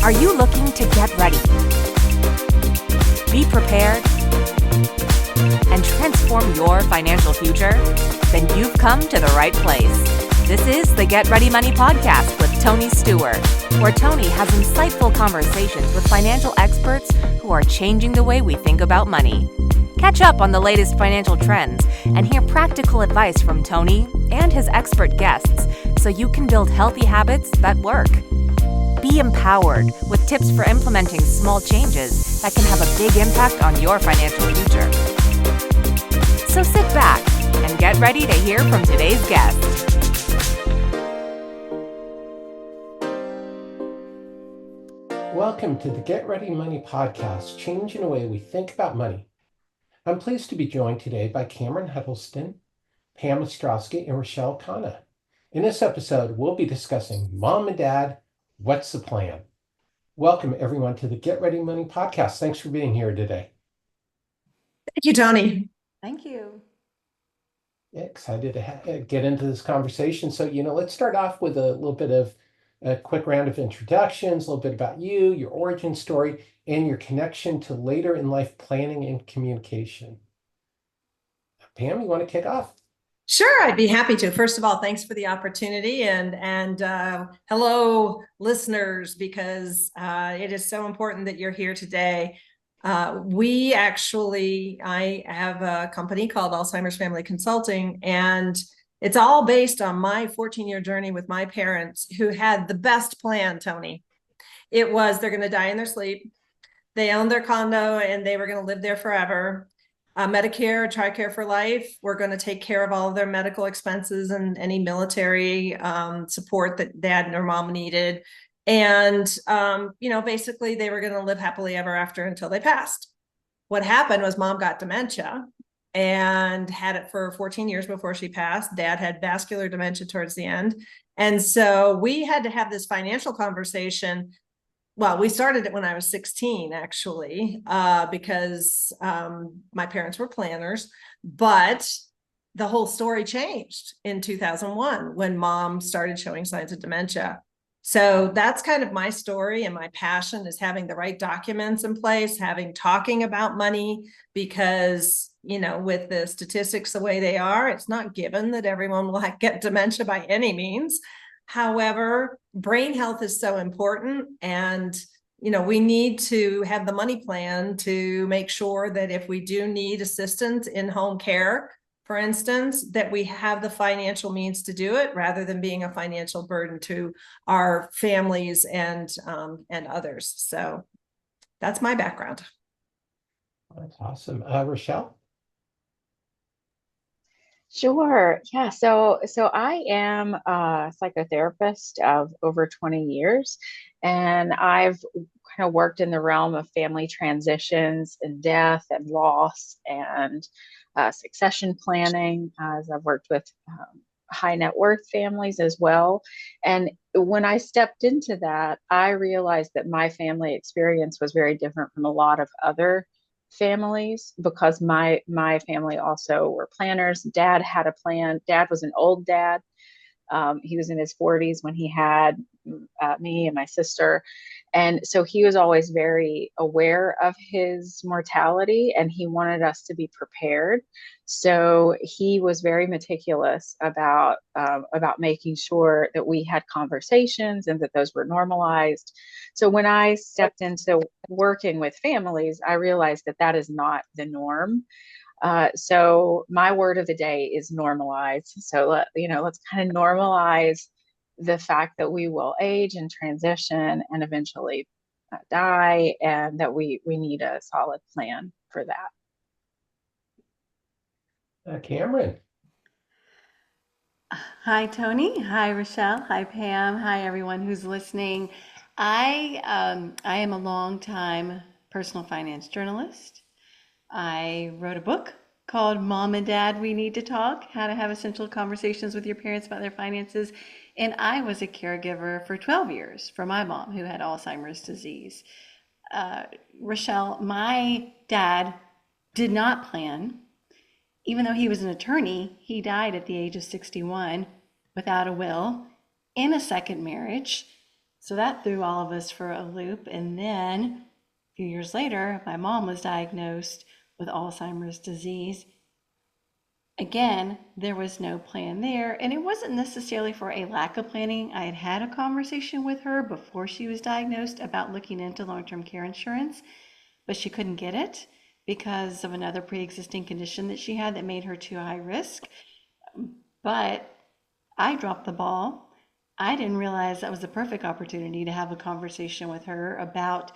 Are you looking to get ready, be prepared, and transform your financial future? Then you've come to the right place. This is the Get Ready Money Podcast with Tony Stewart, where Tony has insightful conversations with financial experts who are changing the way we think about money. Catch up on the latest financial trends and hear practical advice from Tony and his expert guests so you can build healthy habits that work. Be empowered with tips for implementing small changes that can have a big impact on your financial future. So sit back and get ready to hear from today's guest. Welcome to the Get Ready Money Podcast, changing the way we think about money. I'm pleased to be joined today by Cameron Huddleston, Pam Ostrowski, and Ruschelle Khanna. In this episode, we'll be discussing Mom and Dad, what's the plan? Welcome, everyone, to the Get Ready Money Podcast. Thanks for being here today. Thank you, Tony. Thank you. Yeah, excited to get into this conversation. So, let's start off with a little bit of a quick round of introductions, a little bit about you, your origin story, and your connection to later in life planning and communication. Pam, you want to kick off? Sure, I'd be happy to. First of all, thanks for the opportunity and hello, listeners, because it is so important that you're here today. I have a company called Alzheimer's Family Consulting, and it's all based on my 14-year journey with my parents who had the best plan, Tony. It was they're going to die in their sleep. They owned their condo and they were going to live there forever. Medicare, TRICARE for life. We're going to take care of all of their medical expenses and any military support that dad or mom needed. And, basically they were going to live happily ever after until they passed. What happened was mom got dementia and had it for 14 years before she passed. Dad had vascular dementia towards the end. And so we had to have this financial conversation. Well, we started it when I was 16, actually, because my parents were planners, but the whole story changed in 2001 when mom started showing signs of dementia. So that's kind of my story, and my passion is having the right documents in place, talking about money, because, with the statistics the way they are, it's not given that everyone will get dementia by any means. However, brain health is so important, and we need to have the money plan to make sure that if we do need assistance in home care, for instance, that we have the financial means to do it rather than being a financial burden to our families and others. So that's my background. That's awesome. Ruschelle? Sure. Yeah. So I am a psychotherapist of over 20 years, and I've kind of worked in the realm of family transitions and death and loss and succession planning, as I've worked with high net worth families as well. And when I stepped into that, I realized that my family experience was very different from a lot of other families, because my family also were planners. Dad had a plan. Dad was an old dad. He was in his 40s when he had me and my sister. And so he was always very aware of his mortality, and he wanted us to be prepared. So he was very meticulous about making sure that we had conversations and that those were normalized. So when I stepped into working with families, I realized that that is not the norm. So my word of the day is normalized. So let's kind of normalize the fact that we will age and transition and eventually die, and that we need a solid plan for that. Cameron? Hi, Tony. Hi, Ruschelle. Hi, Pam. Hi, everyone who's listening. I am a longtime personal finance journalist. I wrote a book called Mom and Dad, We Need to Talk: How to Have Essential Conversations with Your Parents About Their Finances. And I was a caregiver for 12 years for my mom, who had Alzheimer's disease. Ruschelle, my dad did not plan. Even though he was an attorney, he died at the age of 61 without a will, in a second marriage. So that threw all of us for a loop. And then a few years later, my mom was diagnosed with Alzheimer's disease. Again, there was no plan there, and it wasn't necessarily for a lack of planning. I had had a conversation with her before she was diagnosed about looking into long-term care insurance, but she couldn't get it because of another pre-existing condition that she had that made her too high risk. But I dropped the ball. I didn't realize that was the perfect opportunity to have a conversation with her about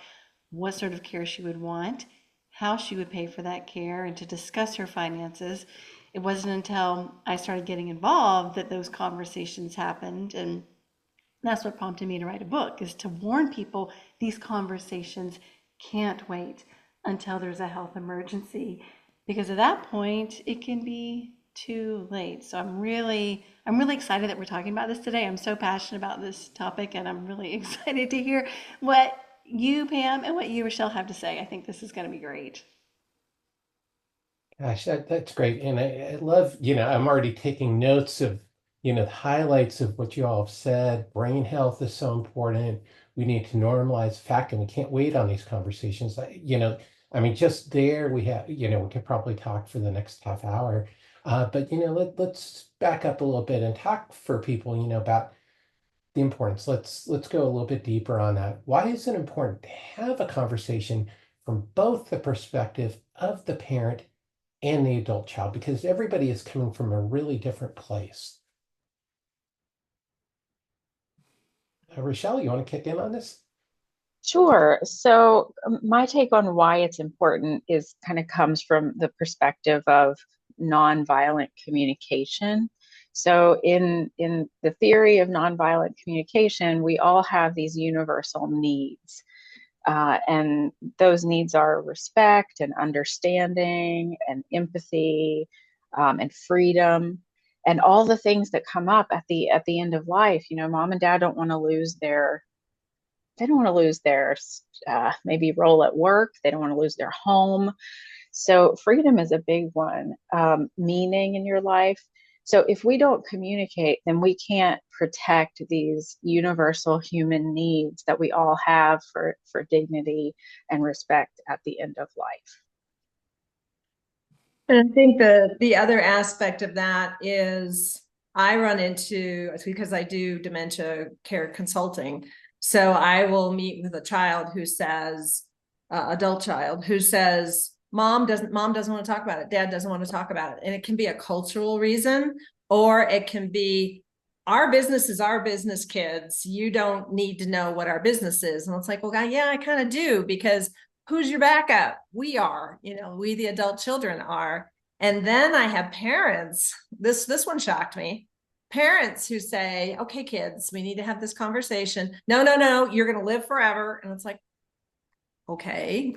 what sort of care she would want, how she would pay for that care, and to discuss her finances. It wasn't until I started getting involved that those conversations happened. And that's what prompted me to write a book, is to warn people these conversations can't wait until there's a health emergency, because at that point it can be too late. So I'm really excited that we're talking about this today. I'm so passionate about this topic, and I'm really excited to hear what you, Pam, and what you, Ruschelle, have to say. I think this is going to be great. Gosh, that's great. And I love, I'm already taking notes of, the highlights of what you all have said. Brain health is so important. We need to normalize fact, and we can't wait on these conversations. Just there we have, we could probably talk for the next half hour. But, let's back up a little bit and talk for people, about the importance. Let's go a little bit deeper on that. Why is it important to have a conversation from both the perspective of the parent and the adult child, because everybody is coming from a really different place? Ruschelle, you want to kick in on this? Sure. So my take on why it's important is kind of comes from the perspective of nonviolent communication. So in the theory of nonviolent communication, we all have these universal needs. And those needs are respect and understanding and empathy, and freedom, and all the things that come up at the end of life. Mom and dad don't want to lose their maybe role at work. They don't want to lose their home. So freedom is a big one. Meaning in your life. So if we don't communicate, then we can't protect these universal human needs that we all have for dignity and respect at the end of life. And I think the other aspect of that is I run into, because I do dementia care consulting. So I will meet with a child who says, adult child who says, mom doesn't want to talk about it. Dad doesn't want to talk about it. And it can be a cultural reason, or it can be, our business is our business, kids. You don't need to know what our business is. And it's like, well, yeah, I kind of do, because who's your backup? We are, we, the adult children, are. And then I have parents, this one shocked me. Parents who say, okay, kids, we need to have this conversation. No, you're going to live forever. And it's like, okay,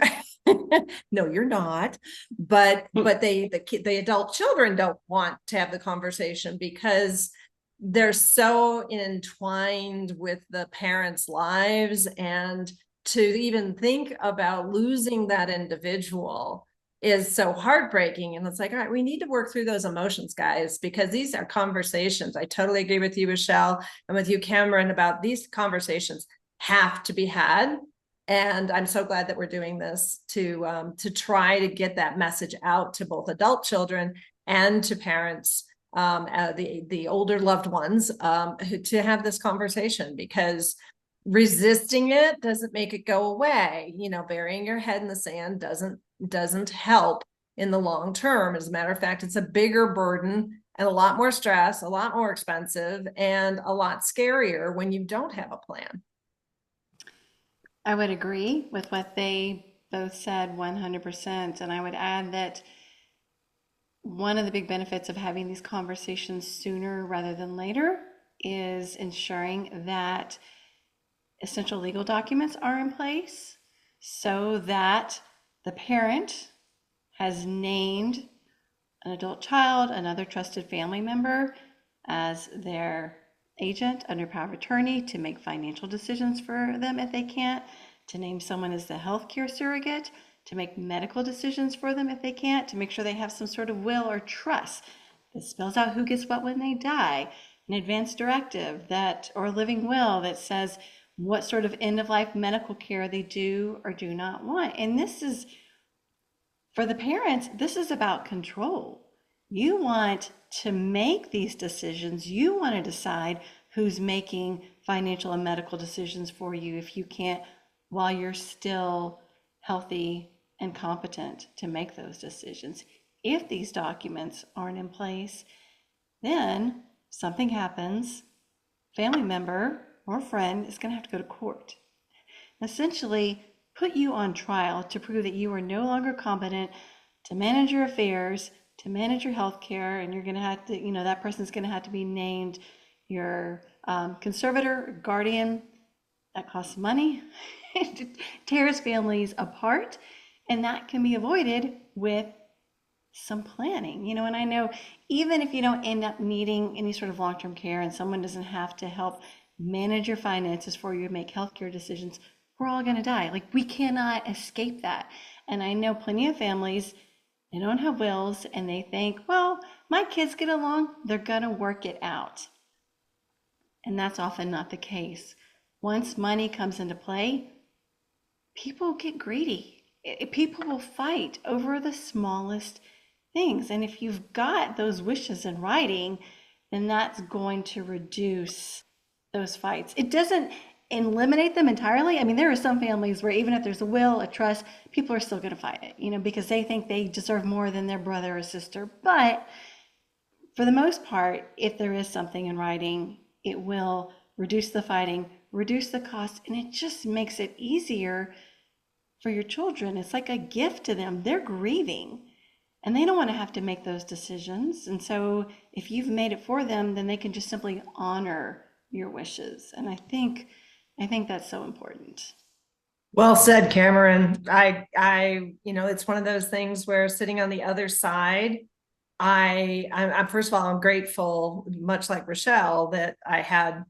no, you're not. But the adult children don't want to have the conversation because they're so entwined with the parents' lives, and to even think about losing that individual is so heartbreaking. And it's like, all right, we need to work through those emotions, guys, because these are conversations. I totally agree with you, Ruschelle, and with you, Cameron, about these conversations have to be had. And I'm so glad that we're doing this to try to get that message out to both adult children and to parents, the older loved ones, to have this conversation, because resisting it doesn't make it go away. Burying your head in the sand doesn't help in the long term. As a matter of fact, it's a bigger burden and a lot more stress, a lot more expensive, and a lot scarier when you don't have a plan. I would agree with what they both said 100%. And I would add that one of the big benefits of having these conversations sooner rather than later is ensuring that essential legal documents are in place so that the parent has named an adult child, another trusted family member, as their agent under power of attorney to make financial decisions for them if they can't, to name someone as the healthcare surrogate, to make medical decisions for them if they can't, to make sure they have some sort of will or trust that spells out who gets what when they die, an advance directive that, or a living will that says what sort of end-of-life medical care they do or do not want. And this is, for the parents, this is about control. You want to make these decisions. You want to decide who's making financial and medical decisions for you if you can't, while you're still healthy and competent to make those decisions. If these documents aren't in place, then something happens, family member or friend is going to have to go to court. Essentially, put you on trial to prove that you are no longer competent to manage your affairs, to manage your health care, and you're going to have to, that person's going to have to be named your conservator, guardian. That costs money. It tears families apart, and that can be avoided with some planning, and I know even if you don't end up needing any sort of long-term care and someone doesn't have to help manage your finances for you to make healthcare decisions, we're all going to die. Like, we cannot escape that. And I know plenty of families, they don't have wills and they think, well, my kids get along, they're going to work it out. And that's often not the case. Once money comes into play, people get greedy. People will fight over the smallest things. And if you've got those wishes in writing, then that's going to reduce those fights. It doesn't eliminate them entirely. I mean, there are some families where even if there's a will, a trust, people are still going to fight it, because they think they deserve more than their brother or sister. But for the most part, if there is something in writing, it will reduce the fighting, reduce the cost, and it just makes it easier for your children. It's like a gift to them. They're grieving and they don't want to have to make those decisions. And so if you've made it for them, then they can just simply honor your wishes. And I think that's so important. Well said, Cameron. It's one of those things where sitting on the other side, I'm first of all, I'm grateful, much like Ruschelle, that I had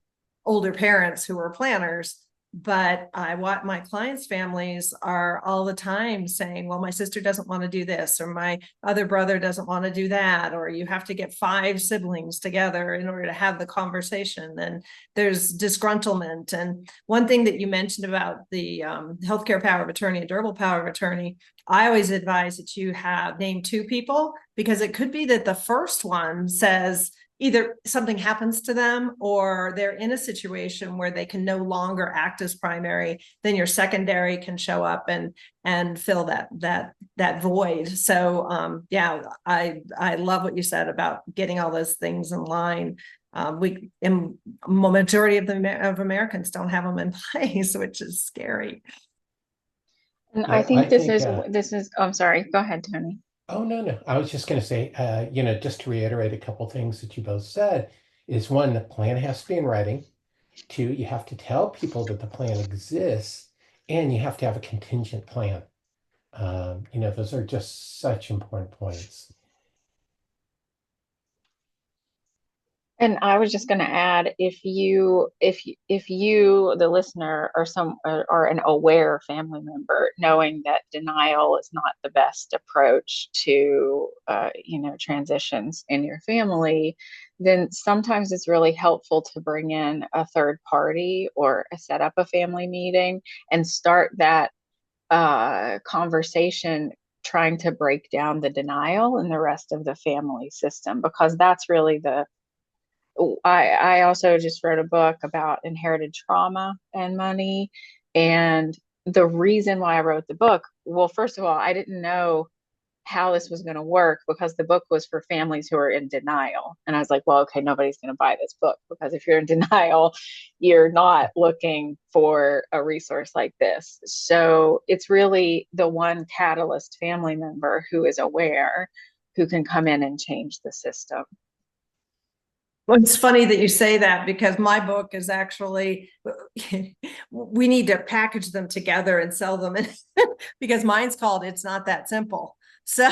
older parents who were planners. But what my clients' families are all the time saying, well, my sister doesn't want to do this, or my other brother doesn't want to do that, or you have to get 5 siblings together in order to have the conversation. And there's disgruntlement. And one thing that you mentioned about the healthcare power of attorney and durable power of attorney, I always advise that you name 2 people, because it could be that the first one says, either something happens to them or they're in a situation where they can no longer act as primary, then your secondary can show up and fill that void. So I love what you said about getting all those things in line. Majority of Americans don't have them in place, which is scary. And I think this is, I'm sorry, go ahead, Tony. Oh, no. I was just going to say, just to reiterate a couple things that you both said, is 1, the plan has to be in writing. 2, you have to tell people that the plan exists, and you have to have a contingent plan. Those are just such important points. And I was just going to add, if you, the listener, or an aware family member, knowing that denial is not the best approach to, transitions in your family, then sometimes it's really helpful to bring in a third party or set up a family meeting and start that conversation, trying to break down the denial in the rest of the family system, because that's really I also just wrote a book about inherited trauma and money. And the reason why I wrote the book, well, first of all, I didn't know how this was going to work, because the book was for families who are in denial. And I was like, well, okay, nobody's going to buy this book, because if you're in denial, you're not looking for a resource like this. So it's really the one catalyst family member who is aware, who can come in and change the system. Well, it's funny that you say that, because my book is actually, we need to package them together and sell them because mine's called It's Not That Simple. So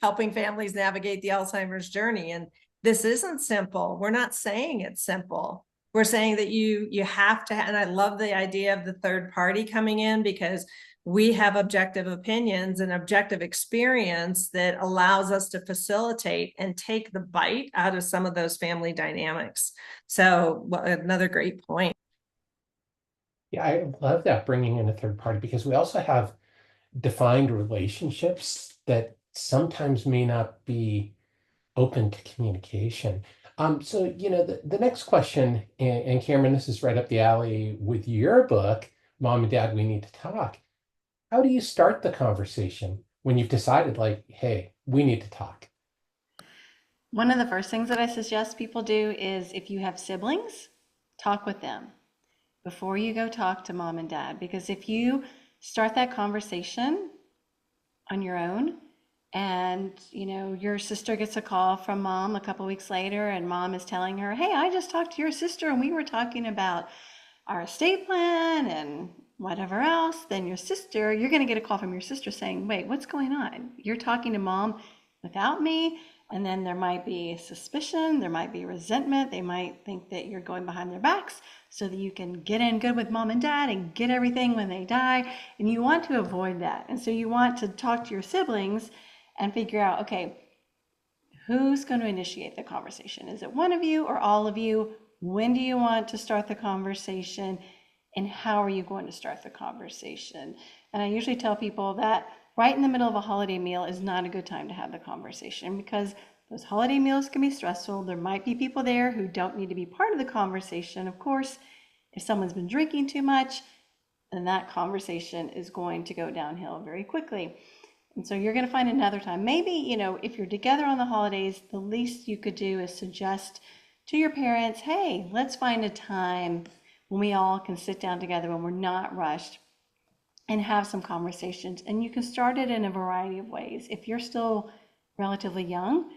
helping families navigate the Alzheimer's journey. And this isn't simple. We're not saying it's simple. We're saying that you have to, and I love the idea of the third party coming in, because we have objective opinions and objective experience that allows us to facilitate and take the bite out of some of those family dynamics. So another great point. Yeah, I love that, bringing in a third party, because we also have defined relationships that sometimes may not be open to communication. So, the next question, and Cameron, this is right up the alley with your book, Mom and Dad, We Need to Talk. How do you start the conversation when you've decided, like, hey, we need to talk? One of the first things that I suggest people do is if you have siblings, talk with them before you go talk to mom and dad. Because if you start that conversation on your own, and your sister gets a call from mom a couple weeks later, and mom is telling her, hey, I just talked to your sister and we were talking about our estate plan and whatever else, then you're going to get a call from your sister saying, wait, what's going on? You're talking to mom without me. And then there might be suspicion, there might be resentment. They might think that you're going behind their backs so that you can get in good with mom and dad and get everything when they die. And you want to avoid that. And so you want to talk to your siblings and figure out, okay, who's going to initiate the conversation? Is it one of you or all of you? When do you want to start the conversation? And how are you going to start the conversation? And I usually tell people that right in the middle of a holiday meal is not a good time to have the conversation, because those holiday meals can be stressful. There might be people there who don't need to be part of the conversation. Of course, if someone's been drinking too much, then that conversation is going to go downhill very quickly. And so you're going to find another time. Maybe, if you're together on the holidays, the least you could do is suggest to your parents, hey, let's find a time when we all can sit down together, when we're not rushed, and have some conversations. And you can start it in a variety of ways. If you're still relatively young,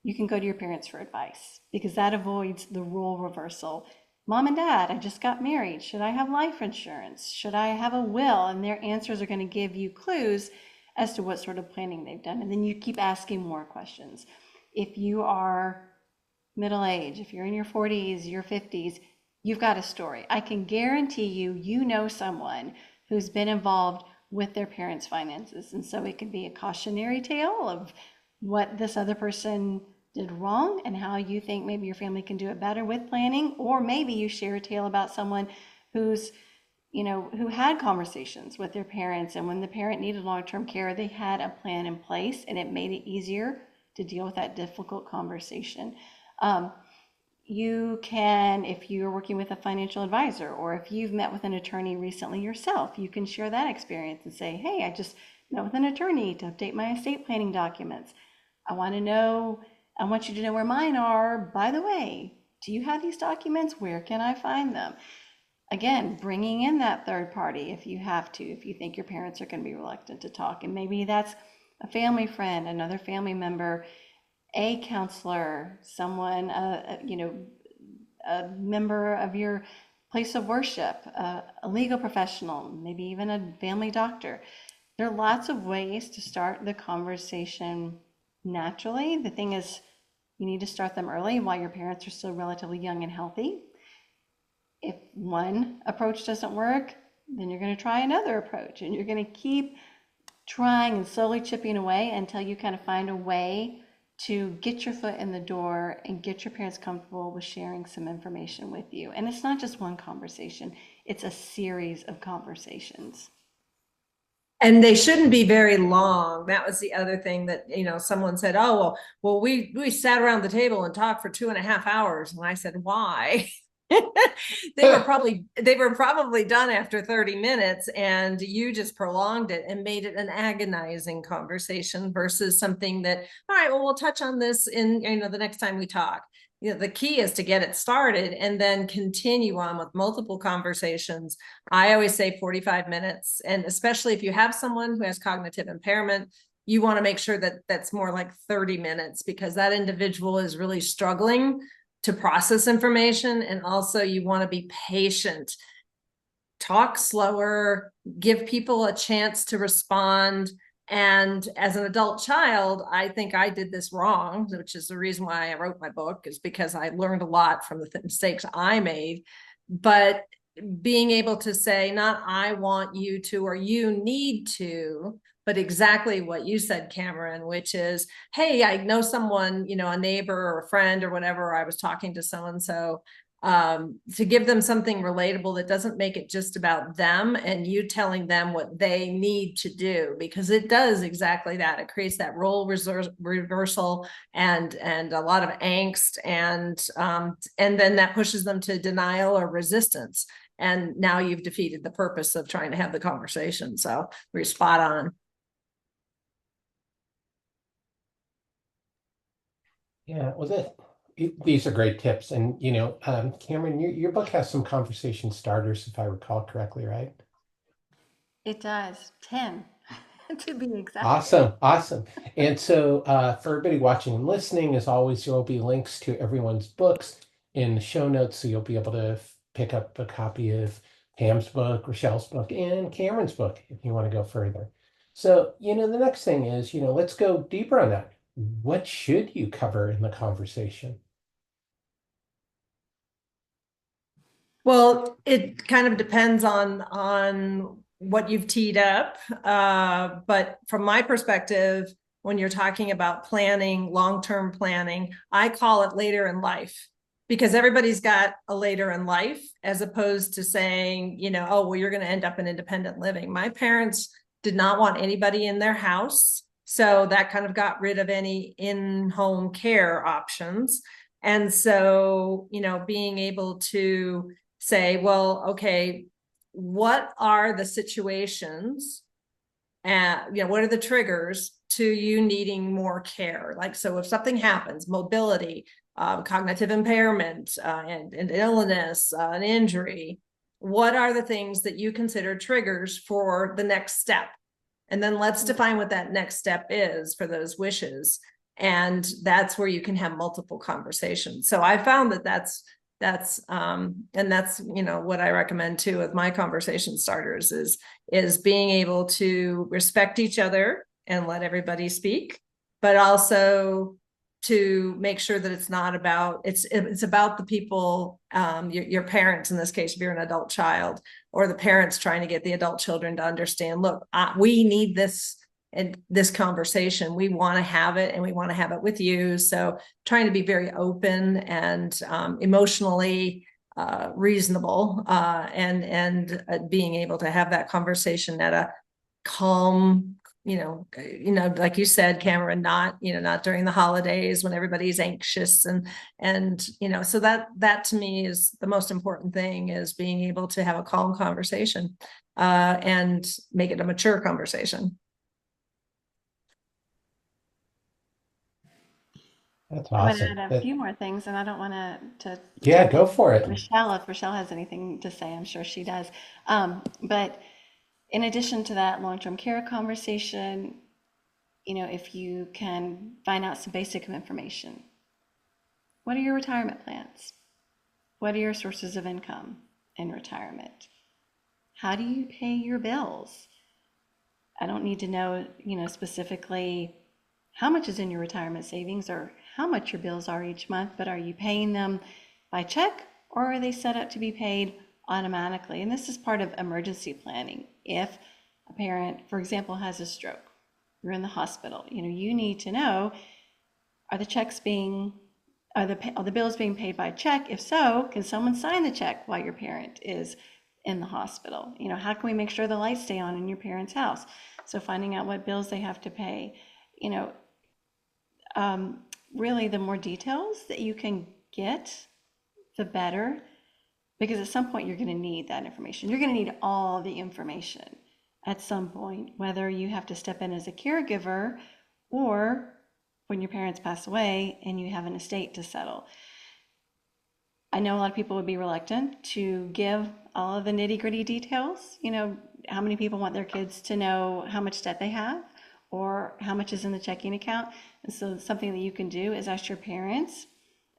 you can go to your parents for advice, because that avoids the role reversal. Mom and dad, I just got married. Should I have life insurance? Should I have a will? And their answers are going to give you clues as to what sort of planning they've done. And then you keep asking more questions. If you are middle age, if you're in your 40s, your 50s, you've got a story. I can guarantee you know someone who's been involved with their parents' finances. And so it could be a cautionary tale of what this other person did wrong and how you think maybe your family can do it better with planning. Or maybe you share a tale about someone who's, who had conversations with their parents, and when the parent needed long-term care, they had a plan in place and it made it easier to deal with that difficult conversation. You can, if you're working with a financial advisor, or if you've met with an attorney recently yourself, you can share that experience and say, hey, I just met with an attorney to update my estate planning documents. I want you to know where mine are. By the way, do you have these documents? Where can I find them? Again, bringing in that third party if you have to, if you think your parents are going to be reluctant to talk. And maybe that's a family friend, another family member, a counselor, someone, a member of your place of worship, a legal professional, maybe even a family doctor. There are lots of ways to start the conversation naturally. The thing is, you need to start them early while your parents are still relatively young and healthy. If one approach doesn't work, then you're going to try another approach, and you're going to keep trying and slowly chipping away until you kind of find a way to get your foot in the door and get your parents comfortable with sharing some information with you. And it's not just one conversation, it's a series of conversations. And they shouldn't be very long. That was the other thing that, someone said, oh, well, we sat around the table and talked for 2.5 hours. And I said, why? They were probably done after 30 minutes, and you just prolonged it and made it an agonizing conversation versus something that, all right, well, we'll touch on this in, the next time we talk. The key is to get it started and then continue on with multiple conversations. I always say 45 minutes. And especially if you have someone who has cognitive impairment, you want to make sure that that's more like 30 minutes, because that individual is really struggling to process information. And also you want to be patient, talk slower, give people a chance to respond. And as an adult child, I think I did this wrong, which is the reason why I wrote my book, is because I learned a lot from the mistakes I made. But being able to say, not I want you to, or you need to, but exactly what you said, Cameron, which is, hey, I know someone, a neighbor or a friend or whatever, I was talking to so-and-so. to give them something relatable that doesn't make it just about them and you telling them what they need to do, because it does exactly that. It creates that role reversal and a lot of angst, and then that pushes them to denial or resistance. And now you've defeated the purpose of trying to have the conversation. So we're spot on. Yeah, well, these are great tips. And, Cameron, your book has some conversation starters, if I recall correctly, right? It does. 10 to be exact. Awesome, awesome. And so for everybody watching and listening, as always, there will be links to everyone's books in the show notes, so you'll be able to pick up a copy of Pam's book, Rochelle's book, and Cameron's book if you want to go further. So, the next thing is, let's go deeper on that. What should you cover in the conversation? Well, it kind of depends on what you've teed up. But from my perspective, when you're talking about planning, long-term planning, I call it later in life, because everybody's got a later in life, as opposed to saying, oh, well, you're going to end up in independent living. My parents did not want anybody in their house, so that kind of got rid of any in-home care options. And so, being able to say, well, okay, what are the situations and, what are the triggers to you needing more care? Like, so if something happens, mobility, cognitive impairment, and illness, an injury, what are the things that you consider triggers for the next step? And then let's define what that next step is for those wishes. And that's where you can have multiple conversations. So I found that's what I recommend too with my conversation starters is being able to respect each other and let everybody speak, but also to make sure that it's not about, it's about the people, your parents, in this case, if you're an adult child, or the parents trying to get the adult children to understand, look, we need this, and this conversation, we want to have it, and we want to have it with you. So trying to be very open and emotionally reasonable, and being able to have that conversation at a calm, like you said, Cameron, not during the holidays when everybody's anxious, and so that to me is the most important thing, is being able to have a calm conversation and make it a mature conversation. That's I'm going awesome. to add a few more things, and I don't want to Yeah, go for it. Rochelle, if Rochelle has anything to say, I'm sure she does. But in addition to that long-term care conversation, if you can find out some basic information. What are your retirement plans? What are your sources of income in retirement? How do you pay your bills? I don't need to know, specifically how much is in your retirement savings or how much your bills are each month, but are you paying them by check, or are they set up to be paid automatically? And this is part of emergency planning. If a parent, for example, has a stroke, you're in the hospital, you need to know, are the bills being paid by check? If so, can someone sign the check while your parent is in the hospital? How can we make sure the lights stay on in your parent's house? So finding out what bills they have to pay, really the more details that you can get, the better, because at some point you're going to need that information. You're going to need all the information at some point, whether you have to step in as a caregiver or when your parents pass away and you have an estate to settle. I know a lot of people would be reluctant to give all of the nitty-gritty details. How many people want their kids to know how much debt they have or how much is in the checking account? And so something that you can do is ask your parents,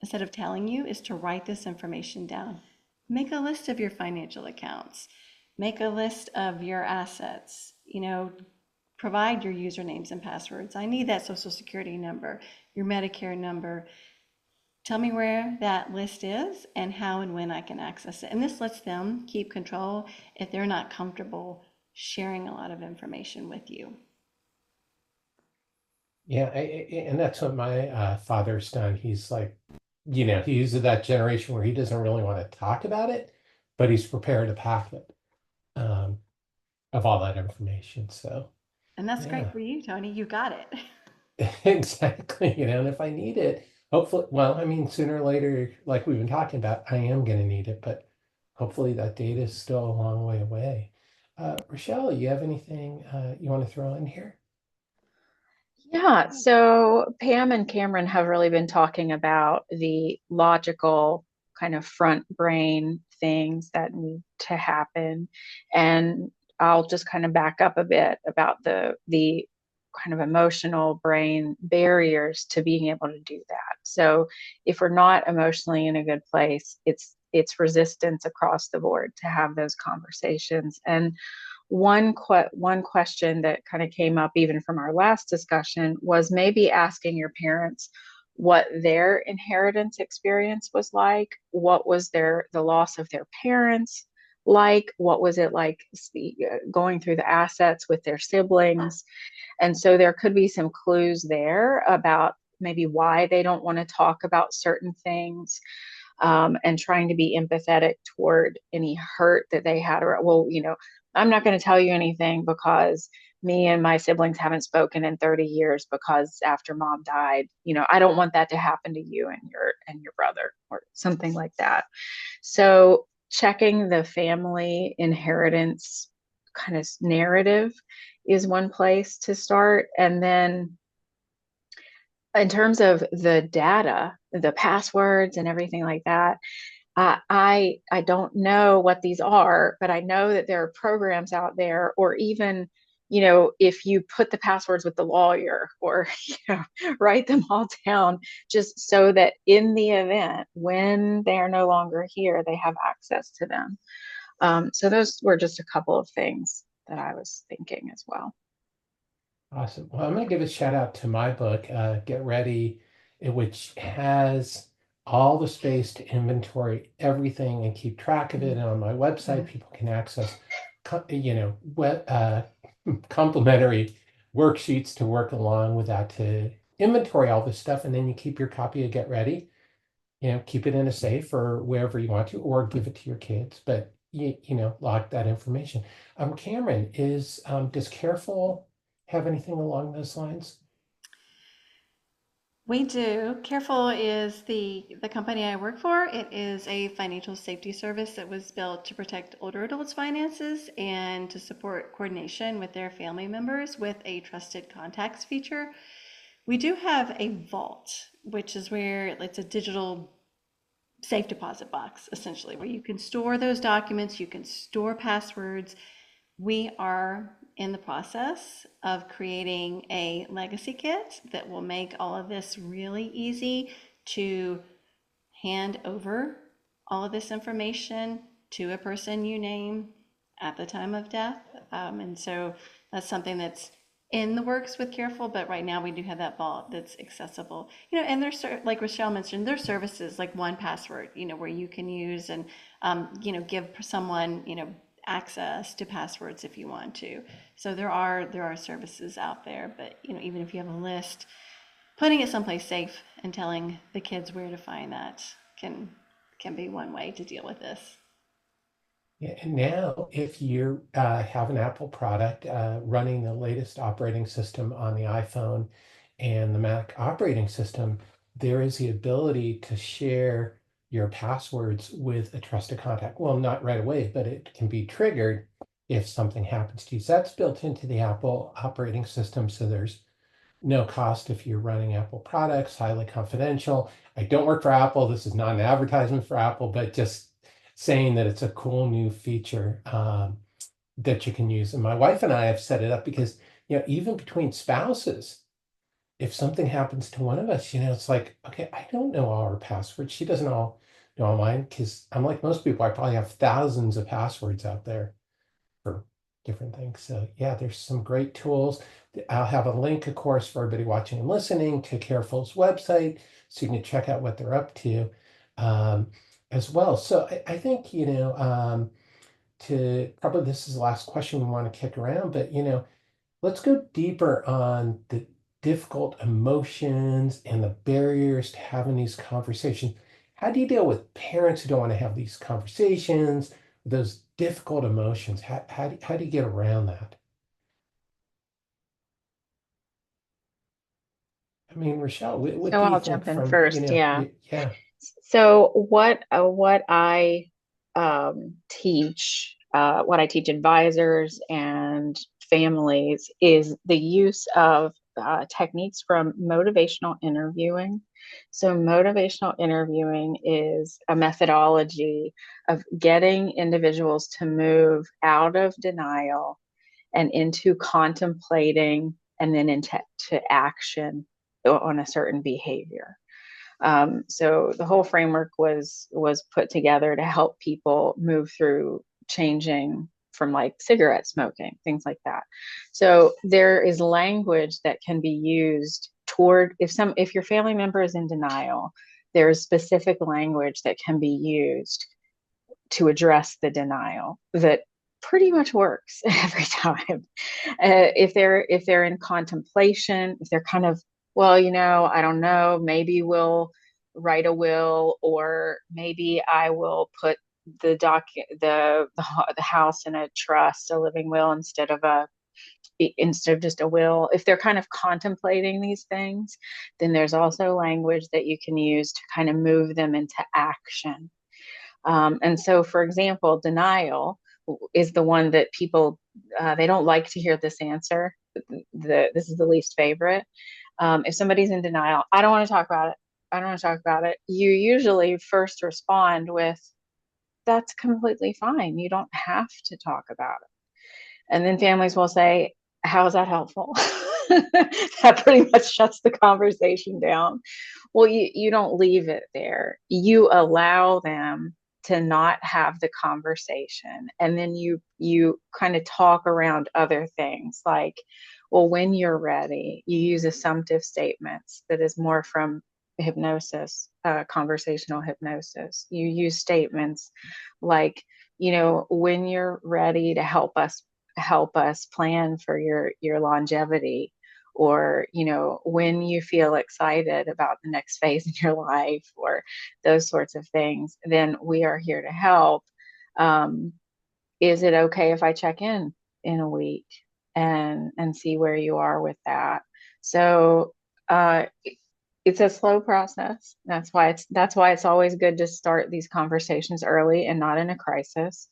instead of telling you, is to write this information down. Make a list of your financial accounts. Make a list of your assets. Provide your usernames and passwords. I need that social security number, your Medicare number. Tell me where that list is and how and when I can access it. And this lets them keep control if they're not comfortable sharing a lot of information with you. Yeah, and that's what my father's done. He's like he's of that generation where he doesn't really want to talk about it, but he's prepared to pack it, um, of all that information. So, And that's great yeah, for you, Tony. You got it. exactly. And if I need it, hopefully, well, I mean, sooner or later, like we've been talking about, I am going to need it, but hopefully that data is still a long way away. Rochelle, you have anything you want to throw in here? Yeah, so Pam and Cameron have really been talking about the logical kind of front brain things that need to happen. And I'll just kind of back up a bit about the kind of emotional brain barriers to being able to do that. So if we're not emotionally in a good place, it's resistance across the board to have those conversations. And one question that kind of came up even from our last discussion was maybe asking your parents what their inheritance experience was like. What was the loss of their parents like? What was it like going through the assets with their siblings? And so there could be some clues there about maybe why they don't want to talk about certain things, and trying to be empathetic toward any hurt that they had. Or, well, I'm not going to tell you anything because me and my siblings haven't spoken in 30 years because after mom died, I don't want that to happen to you and your brother or something like that. So checking the family inheritance kind of narrative is one place to start. And then in terms of the data, the passwords and everything like that, I don't know what these are, but I know that there are programs out there, or even, if you put the passwords with the lawyer, or write them all down, just so that in the event when they are no longer here, they have access to them. So those were just a couple of things that I was thinking as well. Awesome. Well, I'm going to give a shout out to my book, Get Ready, which has all the space to inventory everything and keep track of it. And on my website, people can access, complimentary worksheets to work along with that to inventory all this stuff. And then you keep your copy of Get Ready, keep it in a safe or wherever you want to, or give it to your kids. But log that information. Cameron, does Carefull have anything along those lines? We do. Carefull is the company I work for. It is a financial safety service that was built to protect older adults' finances and to support coordination with their family members with a trusted contacts feature. We do have a vault, which is where it's a digital safe deposit box, essentially, where you can store those documents, you can store passwords. We are in the process of creating a legacy kit that will make all of this really easy to hand over all of this information to a person you name at the time of death. And so that's something that's in the works with Carefull, but right now we do have that vault that's accessible. And there's, like Rochelle mentioned, there's services like 1Password, where you can use and, give someone, access to passwords if you want to. So there are services out there, but even if you have a list, putting it someplace safe and telling the kids where to find that can be one way to deal with this. Yeah, and now if you have an Apple product running the latest operating system on the iPhone and the Mac operating system, there is the ability to share your passwords with a trusted contact. Well, not right away, but it can be triggered if something happens to you. So that's built into the Apple operating system. So there's no cost if you're running Apple products, highly confidential. I don't work for Apple. This is not an advertisement for Apple, but just saying that it's a cool new feature that you can use. And my wife and I have set it up because, even between spouses, if something happens to one of us, it's like, okay, I don't know all our passwords. She doesn't all know all mine because I'm like most people, I probably have thousands of passwords out there for different things. So yeah, there's some great tools. I'll have a link, of course, for everybody watching and listening to Carefull's website, so you can check out what they're up to as well. So I think, to probably this is the last question we want to kick around, but let's go deeper on difficult emotions and the barriers to having these conversations. How do you deal with parents who don't want to have these conversations, those difficult emotions? How do you get around that? I mean, Rochelle, what So do you I'll think jump in from, first. Yeah. yeah. So what I teach, what I teach advisors and families is the use of techniques from motivational interviewing. So motivational interviewing is a methodology of getting individuals to move out of denial and into contemplating and then into action on a certain behavior. So the whole framework was put together to help people move through changing from like cigarette smoking, things like that. So there is language that can be used toward if your family member is in denial, there is specific language that can be used to address the denial that pretty much works every time. If they're in contemplation, if they're kind of, well, I don't know, maybe we'll write a will, or maybe I will put the house in a trust, a living will, instead of just a will. If they're kind of contemplating these things, then there's also language that you can use to kind of move them into action. And so, for example, denial is the one that people, they don't like to hear this answer. This is the least favorite. If somebody's in denial, I don't want to talk about it. I don't want to talk about it. You usually first respond with, that's completely fine. You don't have to talk about it. And then families will say, how is that helpful? That pretty much shuts the conversation down. Well, you don't leave it there. You allow them to not have the conversation. And then you kind of talk around other things like, well, when you're ready, you use assumptive statements that is more from hypnosis, conversational hypnosis. You use statements like, when you're ready to help us plan for your longevity, or when you feel excited about the next phase in your life, or those sorts of things, then we are here to help. Is it okay if I check in a week and see where you are with that? So it's a slow process. That's why it's always good to start these conversations early and not in a crisis.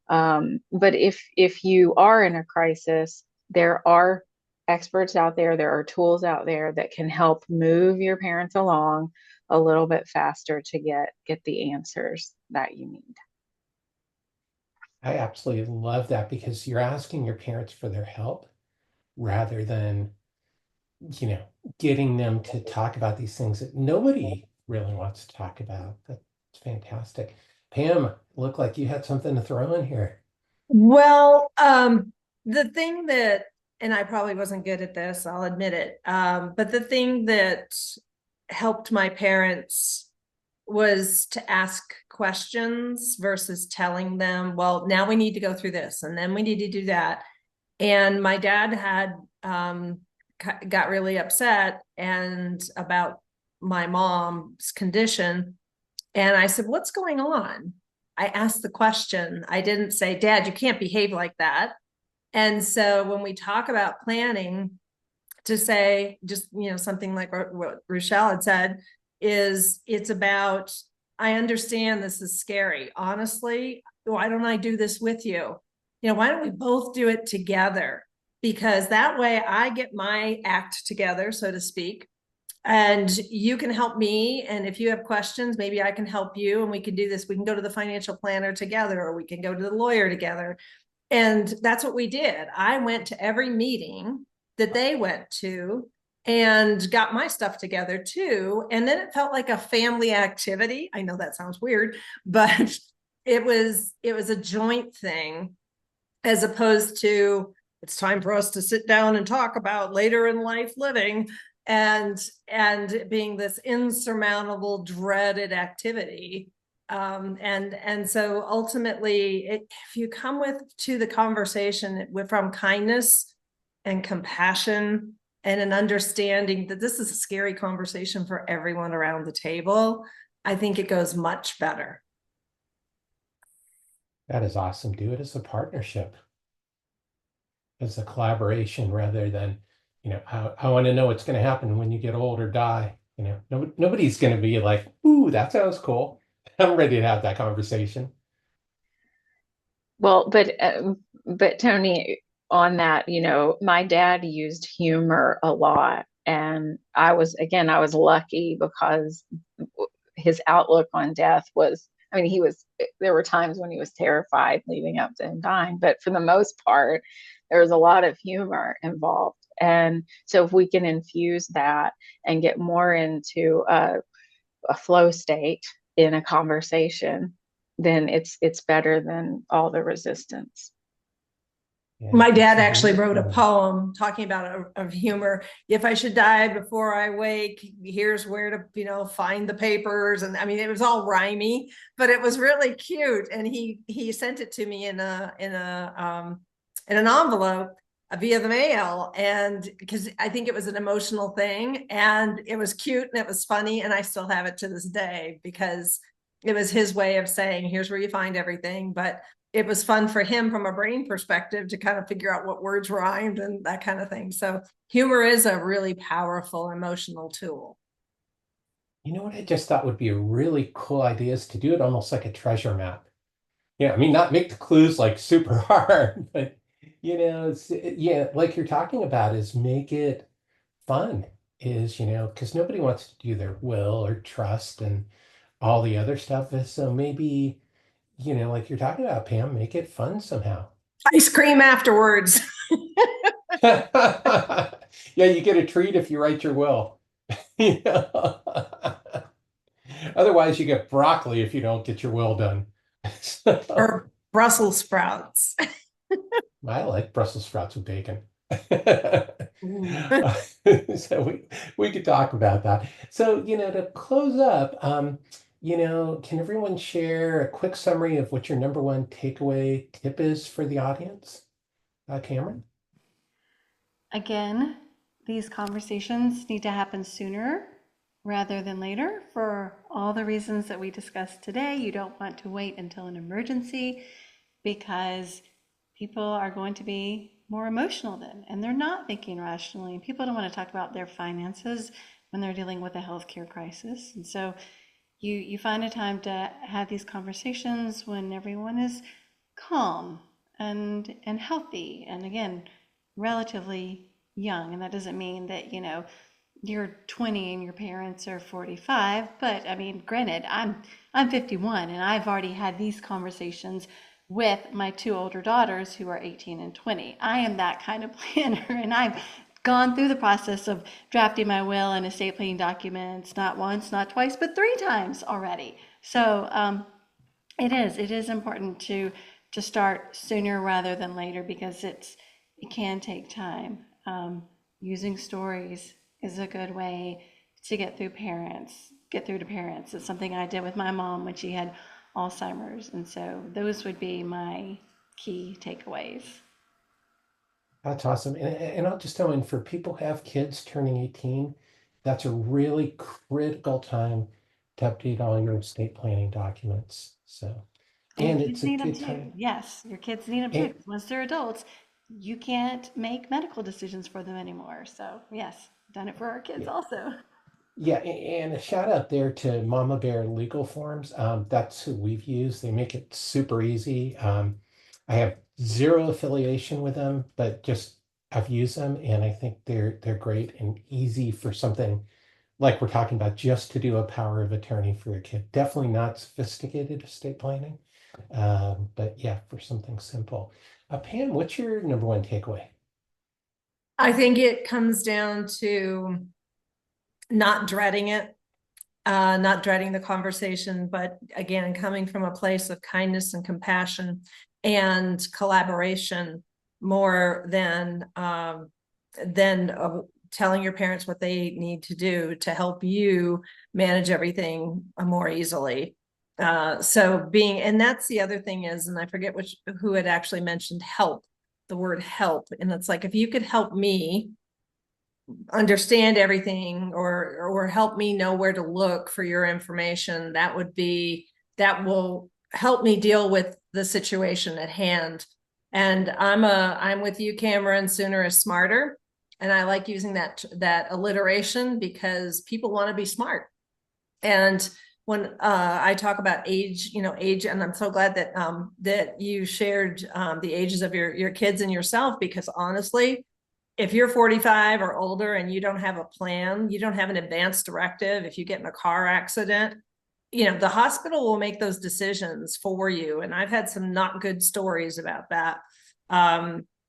But if you are in a crisis, there are experts out there, there are tools out there that can help move your parents along a little bit faster to get the answers that you need. I absolutely love that, because you're asking your parents for their help rather than, getting them to talk about these things that nobody really wants to talk about. That's fantastic. Pam, looked like you had something to throw in here. Well, the thing that, and I probably wasn't good at this, I'll admit it, but the thing that helped my parents was to ask questions versus telling them, well, now we need to go through this, and then we need to do that. And my dad had got really upset about my mom's condition. And I said, what's going on? I asked the question. I didn't say, Dad, you can't behave like that. And so when we talk about planning, to say just, something like what Ruschelle had said, is it's about, I understand this is scary. Honestly, why don't I do this with you? Why don't we both do it together? Because that way I get my act together, so to speak, and you can help me. And if you have questions, maybe I can help you, and we can do this. We can go to the financial planner together, or we can go to the lawyer together. And that's what we did. I went to every meeting that they went to and got my stuff together too. And then it felt like a family activity. I know that sounds weird, but it was a joint thing, as opposed to, it's time for us to sit down and talk about later in life living, and being this insurmountable, dreaded activity. And so ultimately, if you come to the conversation from kindness and compassion and an understanding that this is a scary conversation for everyone around the table, I think it goes much better. That is awesome. Do it as a partnership, as a collaboration, rather than, I want to know what's going to happen when you get old or die. Nobody's going to be like, ooh, that sounds cool. I'm ready to have that conversation. Well, but Tony, on that, my dad used humor a lot, and I was lucky because his outlook on death was, I mean, there were times when he was terrified leading up to him dying, but for the most part, there was a lot of humor involved. And so if we can infuse that and get more into a flow state in a conversation, then it's better than all the resistance. Yeah, My dad it's actually really wrote a fun. poem talking about of humor. If I should die before I wake, here's where to, find the papers. And I mean, it was all rhymey, but it was really cute. And he sent it to me in an envelope via the mail. And because I think it was an emotional thing, and it was cute and it was funny. And I still have it to this day because it was his way of saying, here's where you find everything. But it was fun for him from a brain perspective to kind of figure out what words rhymed and that kind of thing. So humor is a really powerful emotional tool. You know what I just thought would be a really cool idea is to do it almost like a treasure map. Yeah, I mean, not make the clues like super hard, but like you're talking about, is make it fun. Is, because nobody wants to do their will or trust and all the other stuff. So maybe, like you're talking about, Pam, make it fun somehow. Ice cream afterwards. Yeah, you get a treat if you write your will. Otherwise, you get broccoli if you don't get your will done. Or Brussels sprouts. I like Brussels sprouts with bacon. Ooh. So we could talk about that. So, to close up, can everyone share a quick summary of what your number one takeaway tip is for the audience? Cameron? Again, these conversations need to happen sooner rather than later for all the reasons that we discussed today. You don't want to wait until an emergency because people are going to be more emotional then, and they're not thinking rationally. People don't want to talk about their finances when they're dealing with a healthcare crisis. And so you find a time to have these conversations when everyone is calm and healthy, and again, relatively young. And that doesn't mean that, you're 20 and your parents are 45, but I mean, granted, I'm 51 and I've already had these conversations with my two older daughters who are 18 and 20. I am that kind of planner, and I've gone through the process of drafting my will and estate planning documents, not once, not twice, but 3 times already. So it is important to start sooner rather than later, because it can take time. Using stories is a good way to get through to parents. It's something I did with my mom when she had Alzheimer's. And so those would be my key takeaways. That's awesome. And I'll just throw in, for people who have kids turning 18, that's a really critical time to update all your estate planning documents. So, and your it's kids a need them good too. time. Yes, your kids need them too. 'Cause once they're adults, you can't make medical decisions for them anymore. So yes, done it for our kids Yeah. also. Yeah, and a shout out there to Mama Bear Legal Forms. That's who we've used. They make it super easy. I have zero affiliation with them, but just I've used them, and I think they're great and easy for something like we're talking about, just to do a power of attorney for your kid. Definitely not sophisticated estate planning, but yeah, for something simple. Pam, what's your number one takeaway? I think it comes down to not dreading it, not dreading the conversation, but again, coming from a place of kindness and compassion and collaboration more than telling your parents what they need to do to help you manage everything more easily. And that's the other thing is, and I forget who had actually mentioned help, the word help. And it's like, if you could help me understand everything or help me know where to look for your information, that will help me deal with the situation at hand. And I'm with you, Cameron. Sooner is smarter. And I like using that alliteration because people want to be smart. And when I talk about age, and I'm so glad that you shared the ages of your kids and yourself, because honestly, if you're 45 or older and you don't have a plan, you don't have an advance directive, if you get in a car accident, the hospital will make those decisions for you. And I've had some not good stories about that.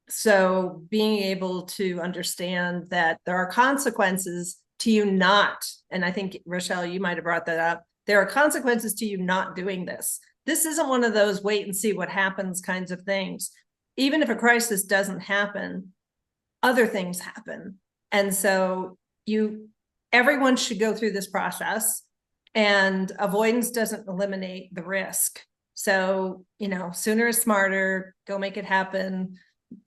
So being able to understand that there are consequences to you not, and I think, Ruschelle, you might have brought that up, there are consequences to you not doing this. This isn't one of those wait and see what happens kinds of things. Even if a crisis doesn't happen, other things happen. And so everyone should go through this process, and avoidance doesn't eliminate the risk. So, sooner is smarter, go make it happen.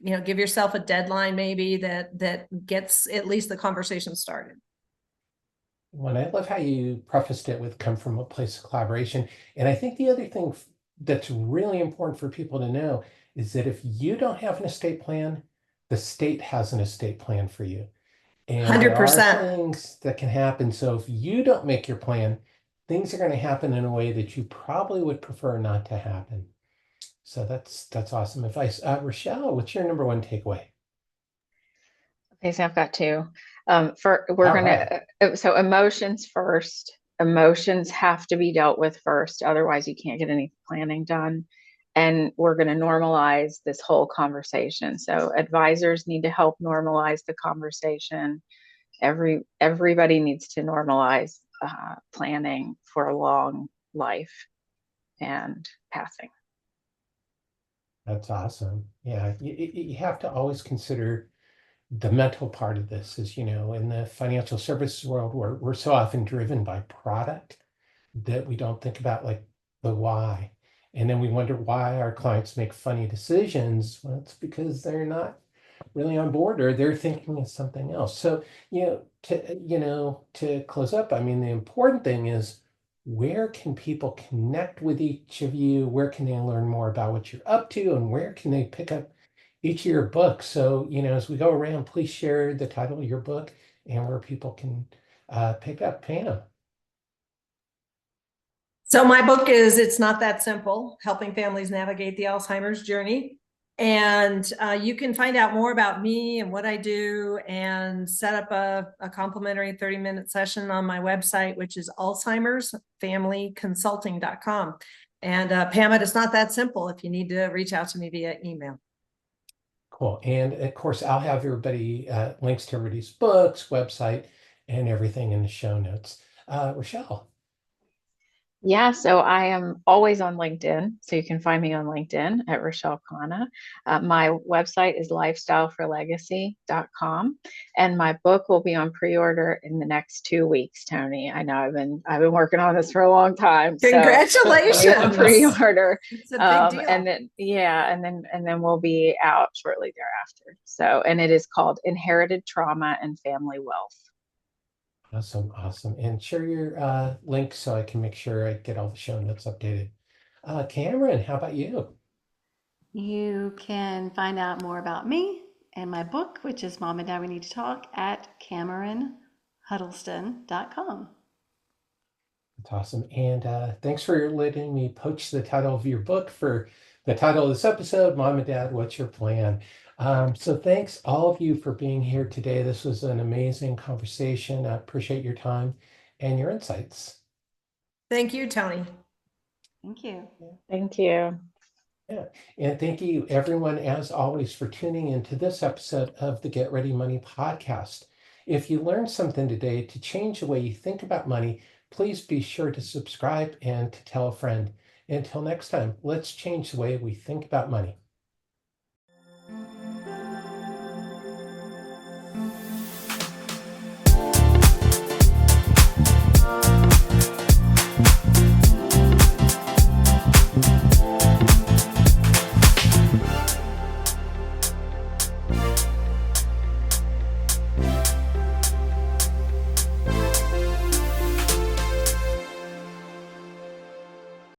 Give yourself a deadline maybe that gets at least the conversation started. Well, I love how you prefaced it with come from a place of collaboration. And I think the other thing that's really important for people to know is that if you don't have an estate plan, the state has an estate plan for you. And there are 100%. things that can happen. So if you don't make your plan, things are going to happen in a way that you probably would prefer not to happen. So that's awesome advice. Ruschelle, what's your number one takeaway? Okay, so I've got two. So emotions first. Emotions have to be dealt with first, otherwise you can't get any planning done. And we're going to normalize this whole conversation. So advisors need to help normalize the conversation. Everybody needs to normalize planning for a long life and passing. That's awesome. Yeah, you have to always consider the mental part of this. Is, in the financial services world, we're so often driven by product that we don't think about like the why. And then we wonder why our clients make funny decisions. Well, it's because they're not really on board or they're thinking of something else. So, to close up, I mean, the important thing is, where can people connect with each of you? Where can they learn more about what you're up to? And where can they pick up each of your books? So, as we go around, please share the title of your book and where people can pick up. Pam. So my book is It's Not That Simple, Helping Families Navigate the Alzheimer's Journey. And you can find out more about me and what I do and set up a complimentary 30-minute session on my website, which is alzheimersfamilyconsulting.com. And Pam, it's not that simple if you need to reach out to me via email. Cool. And of course, I'll have everybody links to everybody's books, website, and everything in the show notes. Ruschelle. Yeah, so I am always on LinkedIn. So you can find me on LinkedIn at Ruschelle Khanna. My website is lifestyleforlegacy.com. And my book will be on pre-order in the next 2 weeks, Tony. I know I've been working on this for a long time. Congratulations. So pre-order. It's a big deal. And then we'll be out shortly thereafter. So, and it is called Inherited Trauma and Family Wealth. Awesome. And share your link so I can make sure I get all the show notes updated. Cameron, how about you? You can find out more about me and my book, which is Mom and Dad, We Need to Talk, at CameronHuddleston.com. That's awesome. And thanks for letting me poach the title of your book for the title of this episode, Mom and Dad, What's Your Plan? So thanks all of you for being here today. This was an amazing conversation. I appreciate your time and your insights. Thank you, Tony. Thank you. Thank you. Yeah. And thank you, everyone, as always, for tuning into this episode of the Get Ready Money podcast. If you learned something today to change the way you think about money, please be sure to subscribe and to tell a friend. Until next time, let's change the way we think about money.